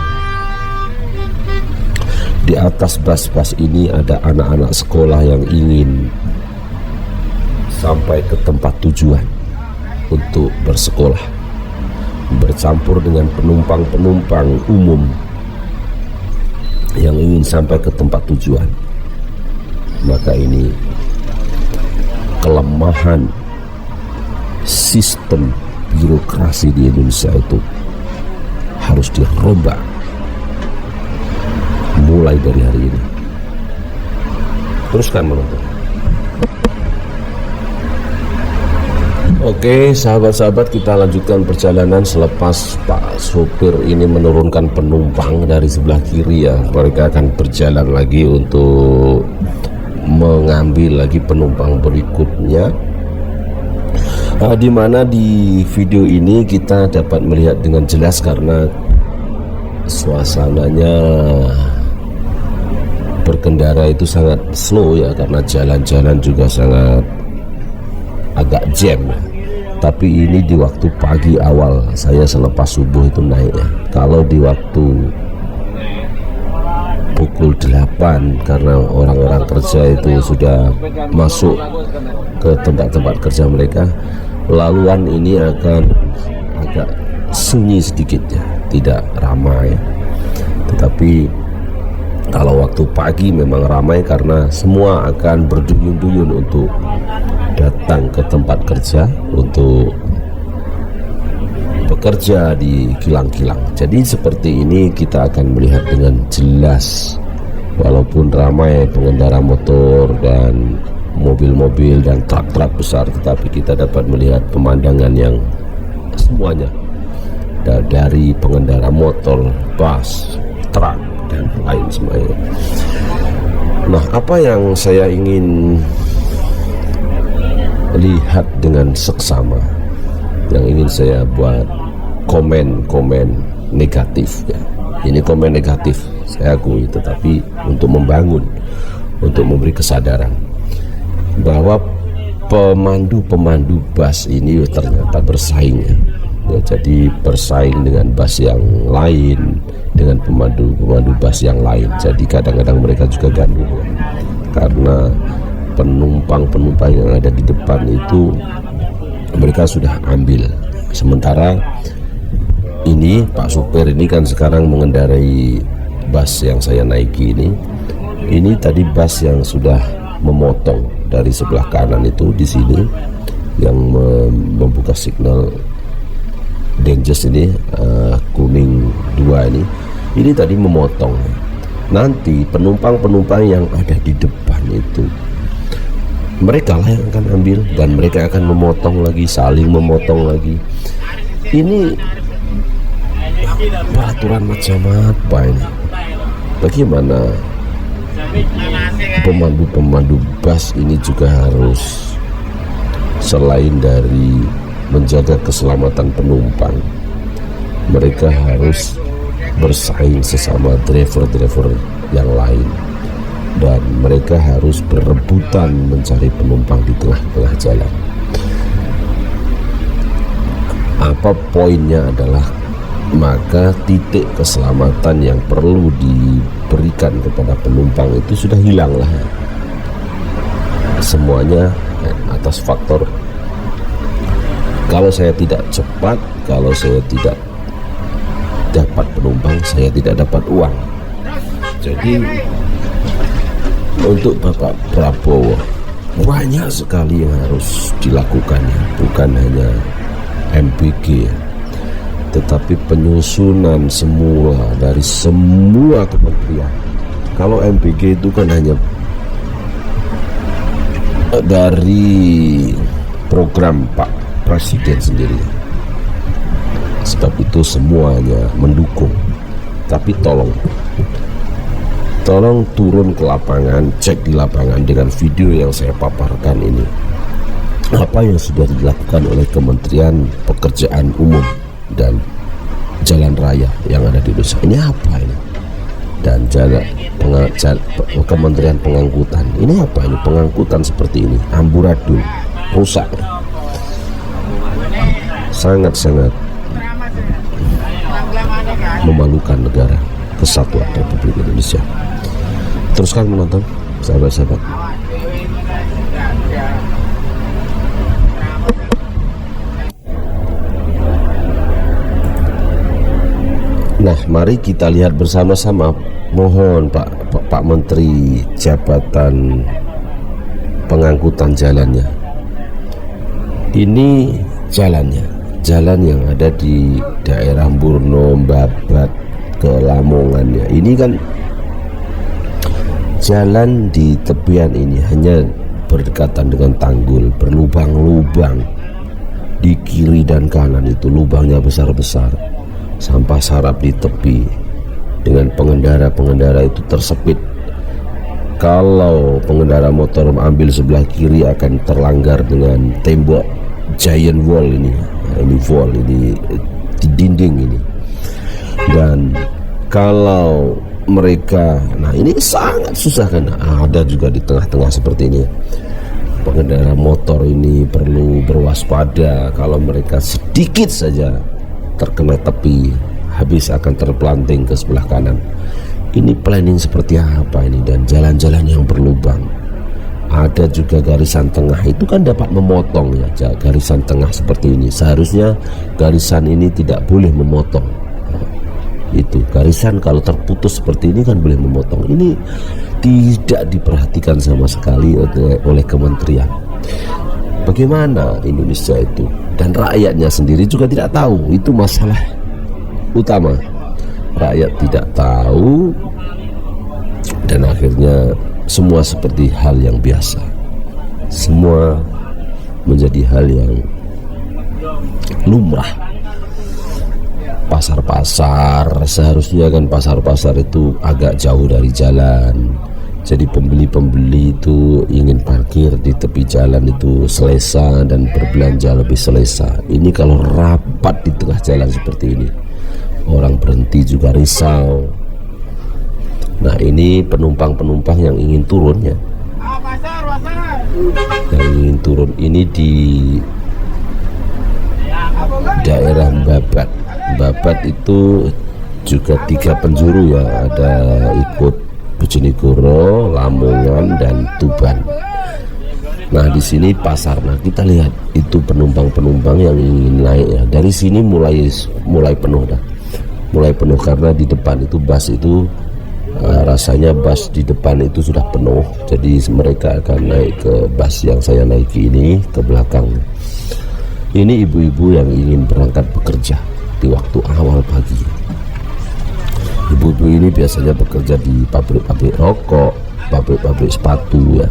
Di atas bus-bus ini ada anak-anak sekolah yang ingin sampai ke tempat tujuan untuk bersekolah, bercampur dengan penumpang-penumpang umum yang ingin sampai ke tempat tujuan. Maka ini kelemahan sistem birokrasi di Indonesia itu harus dirombak mulai dari hari ini. Teruskan menonton. Oke sahabat-sahabat, kita lanjutkan perjalanan selepas Pak sopir ini menurunkan penumpang dari sebelah kiri ya. Mereka akan berjalan lagi untuk mengambil lagi penumpang berikutnya. Di mana di video ini kita dapat melihat dengan jelas karena suasananya berkendara itu sangat slow ya, karena jalan-jalan juga sangat agak jam ya. Tapi ini di waktu pagi awal, saya selepas subuh itu naik ya. Kalau di waktu pukul 8 karena orang-orang kerja itu sudah masuk ke tempat-tempat kerja mereka, laluan ini akan agak sunyi sedikit ya, tidak ramai. Tetapi kalau waktu pagi memang ramai karena semua akan berduyun-duyun untuk datang ke tempat kerja untuk bekerja di kilang-kilang. Jadi seperti ini kita akan melihat dengan jelas, walaupun ramai pengendara motor dan mobil-mobil dan truk-truk besar, tetapi kita dapat melihat pemandangan yang semuanya, dari pengendara motor, bus, truk, dan lain sebagainya. Nah, apa yang saya ingin lihat dengan seksama, yang ingin saya buat komen-komen negatif ya. Ini komen negatif, saya akui, tetapi untuk membangun, untuk memberi kesadaran bahwa pemandu-pemandu bus ini ternyata bersaing ya. Jadi bersaing dengan bus yang lain, dengan pemandu-pemandu bus yang lain. Jadi kadang-kadang mereka juga gandul ya, karena penumpang-penumpang yang ada di depan itu mereka sudah ambil. Sementara ini Pak supir ini kan sekarang mengendarai bus yang saya naiki ini tadi bus yang sudah memotong dari sebelah kanan itu di sini, yang membuka signal dangerous ini, kuning 2 ini tadi memotong. Nanti penumpang-penumpang yang ada di depan itu mereka lah yang akan ambil, dan mereka akan memotong lagi, saling memotong lagi. Ini peraturan macam apa ini? Bagaimana pemandu-pemandu bus ini juga harus, selain dari menjaga keselamatan penumpang, mereka harus bersaing sesama driver-driver yang lain, dan mereka harus berebutan mencari penumpang di tengah-tengah jalan. Apa poinnya adalah, maka titik keselamatan yang perlu diberikan kepada penumpang itu sudah hilang lah. Semuanya atas faktor, kalau saya tidak cepat, kalau saya tidak dapat penumpang, saya tidak dapat uang. Jadi untuk Bapak Prabowo banyak sekali yang harus dilakukan ya, bukan hanya MBG, tetapi penyusunan semua dari semua kementerian. Kalau MBG itu kan hanya dari program Pak Presiden sendiri, sebab itu semuanya mendukung. Tapi tolong turun ke lapangan, cek di lapangan dengan video yang saya paparkan ini, apa yang sudah dilakukan oleh Kementerian Pekerjaan Umum dan Jalan Raya yang ada di Indonesia. Ini apa ini? Dan Kementerian Pengangkutan, ini apa ini? Pengangkutan seperti ini, amburadul, rusak, sangat-sangat memalukan negara kesatuan Republik Indonesia. Teruskan menonton, sahabat-sahabat. Nah, mari kita lihat bersama-sama. Mohon Pak Menteri Jabatan Pengangkutan jalannya. Ini jalan yang ada di daerah Burno, Babat, ke Lamongan ya. Ini kan jalan di tepian ini hanya berdekatan dengan tanggul, berlubang-lubang di kiri dan kanan, itu lubangnya besar-besar. Sampah sarap di tepi, dengan pengendara itu tersepit. Kalau pengendara motor ambil sebelah kiri akan terlanggar dengan tembok giant wall ini. Nah, ini wall ini di dinding ini. Dan kalau mereka. Nah ini sangat susah kan. Ada juga di tengah-tengah seperti ini. Pengendara motor ini perlu berwaspada. Kalau mereka sedikit saja terkena tepi, habis akan terpelanting ke sebelah kanan. Ini planning seperti apa ini, dan jalan-jalan yang berlubang. Ada juga garisan tengah, itu kan dapat memotong ya. Garisan tengah seperti ini, seharusnya garisan ini tidak boleh memotong. Itu garisan kalau terputus seperti ini kan boleh memotong. Ini tidak diperhatikan sama sekali oleh kementerian. Bagaimana Indonesia itu, dan rakyatnya sendiri juga tidak tahu. Itu masalah utama. Rakyat tidak tahu, dan akhirnya semua seperti hal yang biasa. Semua menjadi hal yang lumrah. Pasar-pasar, seharusnya kan pasar-pasar itu agak jauh dari jalan. Jadi pembeli-pembeli itu ingin parkir di tepi jalan itu selesa, dan berbelanja lebih selesa. Ini kalau rapat di tengah jalan seperti ini, orang berhenti juga risau. Nah ini penumpang-penumpang yang ingin turun ya, yang ingin turun ini di daerah Babat. Babat itu juga 3 penjuru ya, ada ikut Bojonegoro, Lamongan, dan Tuban. Nah di sini pasar. Nah kita lihat itu penumpang-penumpang yang ingin naik ya. Dari sini mulai penuh dah, mulai penuh karena di depan itu bus itu rasanya bus di depan itu sudah penuh. Jadi mereka akan naik ke bus yang saya naiki ini ke belakang. Ini ibu-ibu yang ingin berangkat bekerja di waktu awal pagi. Ibu-ibu ini biasanya bekerja di pabrik-pabrik rokok, pabrik-pabrik sepatu ya.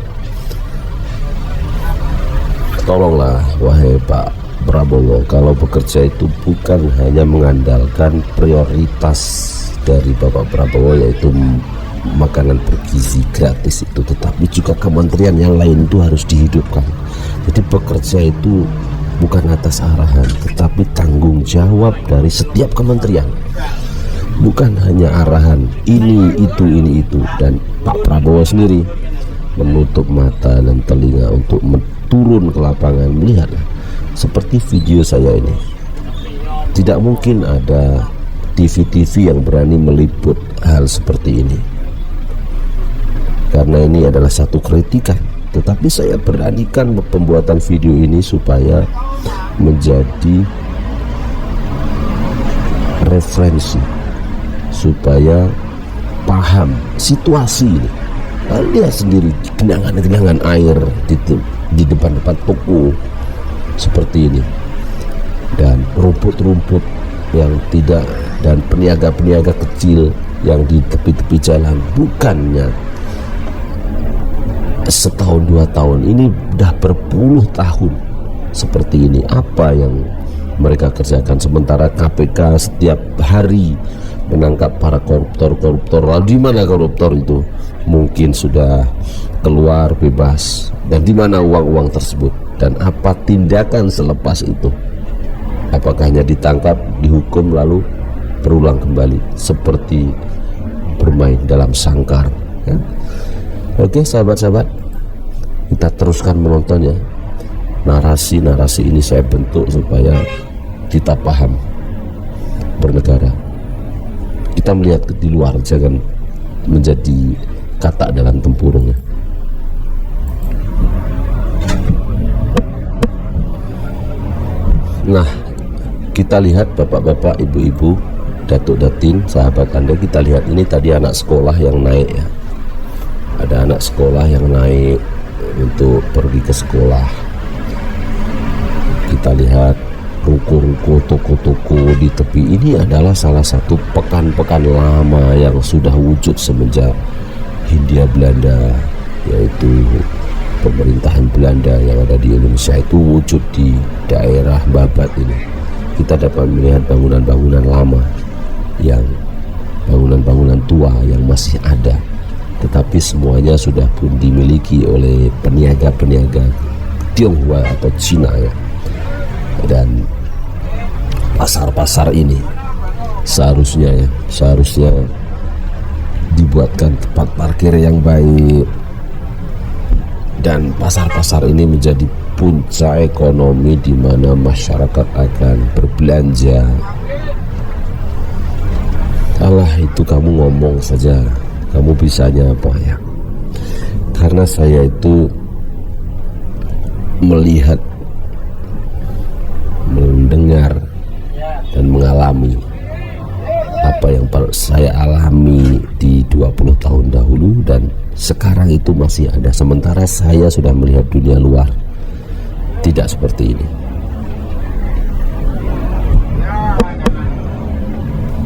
Tolonglah wahai Pak Prabowo, kalau bekerja itu bukan hanya mengandalkan prioritas dari Bapak Prabowo yaitu makanan bergizi gratis itu, tetapi juga kementerian yang lain itu harus dihidupkan. Jadi bekerja itu bukan atas arahan, tetapi tanggung jawab dari setiap kementerian. Bukan hanya arahan ini itu, dan Pak Prabowo sendiri menutup mata dan telinga untuk turun ke lapangan. Melihatlah seperti video saya ini. Tidak mungkin ada TV-TV yang berani meliput hal seperti ini, karena ini adalah satu kritikan. Tetapi saya beranikan pembuatan video ini supaya menjadi referensi, supaya paham situasi ini. Lihat sendiri genangan-genangan air di depan-depan toko seperti ini, dan rumput-rumput yang tidak, dan peniaga-peniaga kecil yang di tepi-tepi jalan. Bukannya setahun 2 tahun, ini udah berpuluh tahun seperti ini. Apa yang mereka kerjakan, sementara KPK setiap hari menangkap para koruptor. Lalu di mana koruptor itu? Mungkin sudah keluar bebas, dan di mana uang-uang tersebut, dan apa tindakan selepas itu? Apakah hanya ditangkap, dihukum, lalu berulang kembali seperti bermain dalam sangkar ya? Oke sahabat-sahabat, kita teruskan menonton ya. Narasi-narasi ini saya bentuk supaya kita paham bernegara. Kita melihat di luar, jangan menjadi katak dalam tempurung ya. Nah kita lihat bapak-bapak, ibu-ibu, datuk-datin, sahabat Anda, kita lihat ini tadi anak sekolah yang naik ya. Ada anak sekolah yang naik untuk pergi ke sekolah. Kita lihat ruko-ruko, toko-toko di tepi. Ini adalah salah satu pekan-pekan lama yang sudah wujud semenjak Hindia Belanda, yaitu pemerintahan Belanda yang ada di Indonesia itu wujud di daerah Babat ini. Kita dapat melihat bangunan-bangunan lama, yang bangunan-bangunan tua yang masih ada, tetapi semuanya sudah pun dimiliki oleh peniaga-peniaga Tionghoa atau Cina ya. Dan pasar-pasar ini seharusnya dibuatkan tempat parkir yang baik, dan pasar-pasar ini menjadi puncak ekonomi di mana masyarakat akan berbelanja. Allah, itu kamu ngomong saja, kamu bisanya apa ya? Karena saya itu melihat, mendengar, dan mengalami apa yang saya alami di 20 tahun dahulu, dan sekarang itu masih ada. Sementara saya sudah melihat dunia luar tidak seperti ini.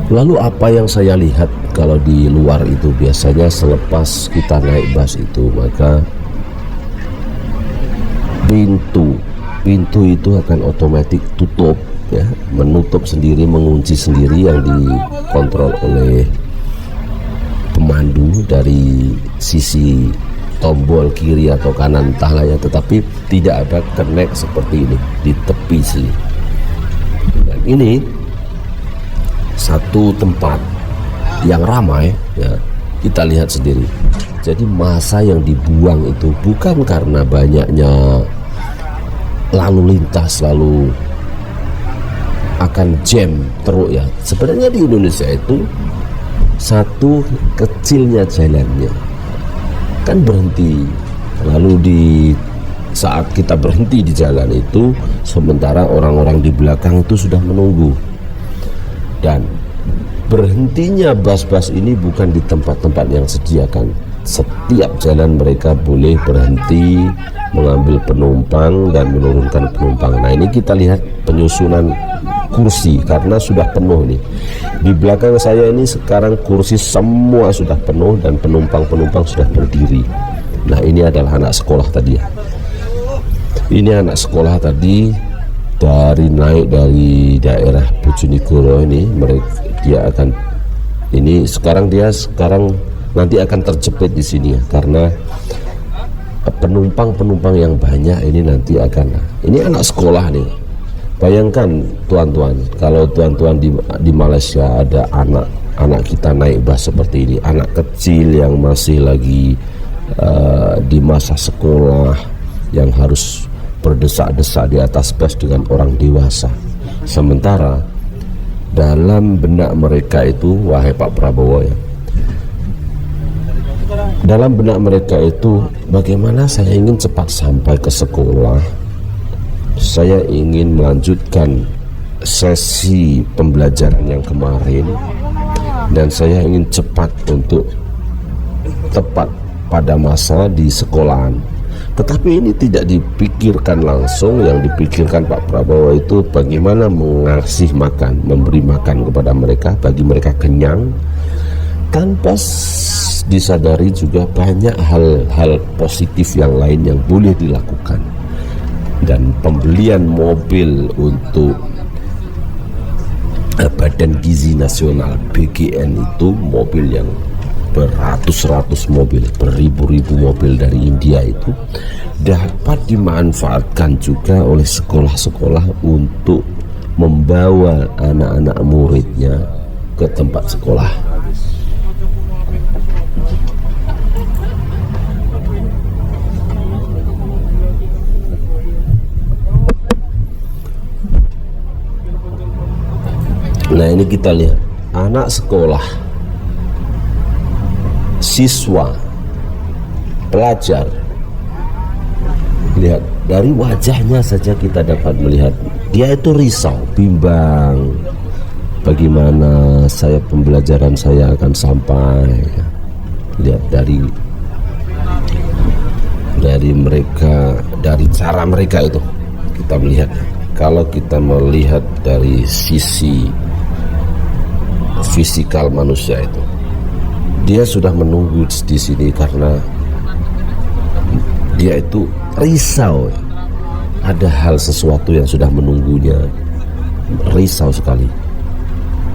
Lalu apa yang saya lihat kalau di luar itu? Biasanya selepas kita naik bus itu, maka pintu itu akan otomatis tutup ya, menutup sendiri, mengunci sendiri, yang dikontrol oleh pemandu dari sisi tombol kiri atau kanan entahlah ya, tetapi tidak ada connect seperti ini di tepi sini. Dan ini satu tempat yang ramai ya, kita lihat sendiri. Jadi massa yang dibuang itu bukan karena banyaknya lalu lintas lalu akan jam terus ya. Sebenarnya di Indonesia itu satu kecilnya jalannya kan berhenti, lalu di saat kita berhenti di jalan itu, sementara orang-orang di belakang itu sudah menunggu. Dan berhentinya bus-bus ini bukan di tempat-tempat yang sediakan. Setiap jalan mereka boleh berhenti, mengambil penumpang dan menurunkan penumpang. Nah, ini kita lihat penyusunan kursi karena sudah penuh nih. Di belakang saya ini sekarang kursi semua sudah penuh dan penumpang-penumpang sudah berdiri. Nah, ini adalah anak sekolah tadi ya. Ini anak sekolah tadi naik dari daerah Bojonegoro ini. Dia akan sekarang nanti akan terjepit di sini ya, karena penumpang yang banyak ini nanti akan. Ini anak sekolah nih. Bayangkan tuan-tuan, kalau tuan-tuan di Malaysia ada anak kita naik bus seperti ini, anak kecil yang masih lagi di masa sekolah, yang harus berdesak-desak di atas bus dengan orang dewasa. Sementara dalam benak mereka itu, wahai Pak Prabowo ya, dalam benak mereka itu, bagaimana saya ingin cepat sampai ke sekolah, saya ingin melanjutkan sesi pembelajaran yang kemarin, dan saya ingin cepat untuk tepat pada masa di sekolahan. Tetapi ini tidak dipikirkan langsung. Yang dipikirkan Pak Prabowo itu bagaimana mengasih makan, memberi makan kepada mereka, bagi mereka kenyang, tanpa disadari juga banyak hal-hal positif yang lain yang boleh dilakukan. Dan pembelian mobil untuk Badan Gizi Nasional BGN itu, mobil yang beratus-ratus mobil, beribu-ribu mobil dari India itu dapat dimanfaatkan juga oleh sekolah-sekolah untuk membawa anak-anak muridnya ke tempat sekolah. Nah, ini kita lihat anak sekolah, siswa, pelajar. Lihat dari wajahnya saja kita dapat melihat dia itu risau, bimbang. Bagaimana pembelajaran saya akan sampai? Lihat dari mereka, dari cara mereka itu kita melihat. Kalau kita melihat dari sisi fisikal manusia itu, dia sudah menunggu di sini karena dia itu risau. Ada hal sesuatu yang sudah menunggunya, risau sekali.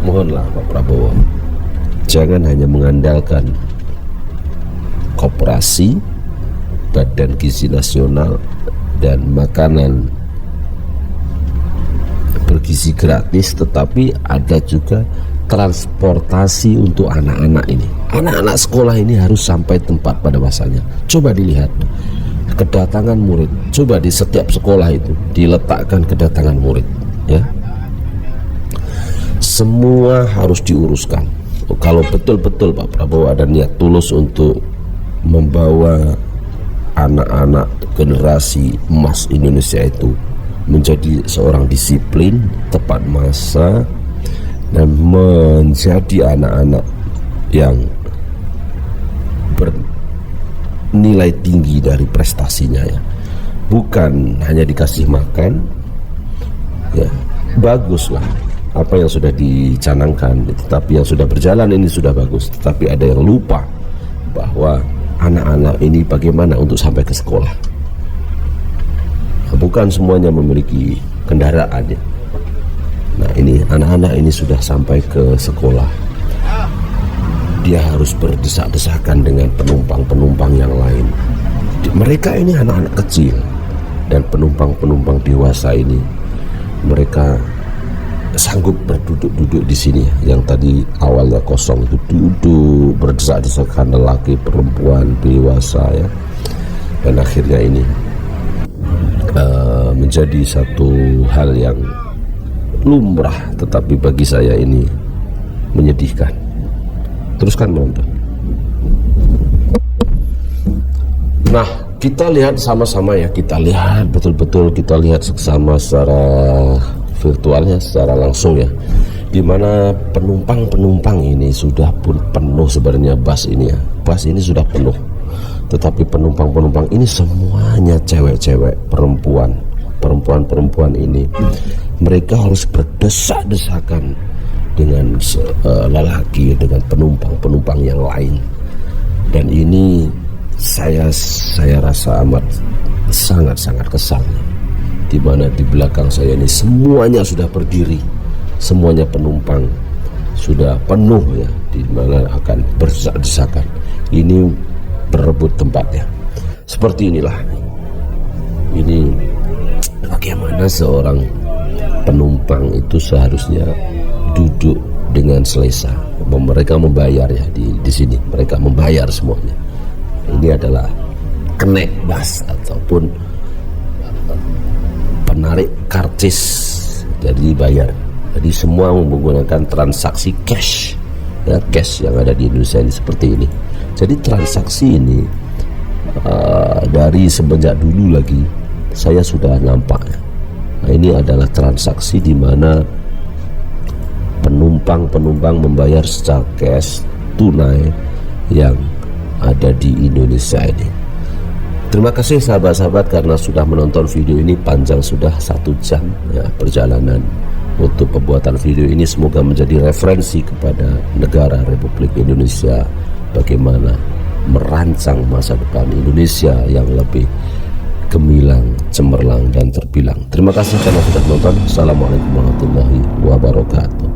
Mohonlah Pak Prabowo, jangan hanya mengandalkan koperasi, Badan Gizi Nasional, dan makanan bergizi gratis, tetapi ada juga transportasi untuk anak-anak ini. Anak-anak sekolah ini harus sampai tempat pada masanya. Coba dilihat kedatangan murid, coba di setiap sekolah itu diletakkan kedatangan murid, ya. Semua harus diuruskan. Kalau betul-betul Pak Prabowo ada niat tulus untuk membawa anak-anak generasi emas Indonesia itu menjadi seorang disiplin, tepat masa, dan menjadi anak-anak yang bernilai tinggi dari prestasinya, ya. Bukan hanya dikasih makan, ya, baguslah apa yang sudah dicanangkan, tetapi yang sudah berjalan ini sudah bagus, tetapi ada yang lupa bahwa anak-anak ini bagaimana untuk sampai ke sekolah. Bukan semuanya memiliki kendaraan, ya. Nah, ini anak-anak ini sudah sampai ke sekolah, dia harus berdesak-desakan dengan penumpang-penumpang yang lain. Mereka ini anak-anak kecil, dan penumpang-penumpang dewasa ini mereka sanggup berduduk-duduk di sini. Yang tadi awalnya kosong itu duduk berdesak-desakan, lelaki, perempuan, dewasa, ya. Dan akhirnya ini menjadi satu hal yang lumrah, tetapi bagi saya ini menyedihkan. Teruskan menonton. Nah, kita lihat sama-sama, ya. Kita lihat betul-betul, kita lihat sama secara virtualnya, secara langsung, ya, dimana penumpang-penumpang ini sudah pun penuh sebenarnya. Bus ini, ya, bus ini sudah penuh, tetapi penumpang-penumpang ini semuanya cewek-cewek, perempuan ini mereka harus berdesak-desakan dengan lelaki, dengan penumpang-penumpang yang lain. Dan ini saya rasa sangat-sangat kesal, di mana di belakang saya ini semuanya sudah berdiri, semuanya penumpang sudah penuh, ya, di mana akan berdesak-desakan. Ini berebut tempatnya. Seperti inilah. Ini bagaimana seorang penumpang itu seharusnya duduk dengan selesa. Mereka membayar, ya, di sini mereka membayar semuanya. Ini adalah kenek bus ataupun penarik karcis, jadi bayar. Jadi semua menggunakan transaksi cash, ya, cash yang ada di Indonesia ini seperti ini. Jadi transaksi ini dari semenjak dulu lagi saya sudah nampak. Nah, ini adalah transaksi di mana penumpang membayar secara cash tunai yang ada di Indonesia ini. Terima kasih sahabat-sahabat karena sudah menonton video ini panjang, sudah 1 jam, ya, perjalanan untuk pembuatan video ini. Semoga menjadi referensi kepada negara Republik Indonesia bagaimana merancang masa depan Indonesia yang lebih gemilang, cemerlang, dan terbilang. Terima kasih karena sudah menonton. Assalamualaikum warahmatullahi wabarakatuh.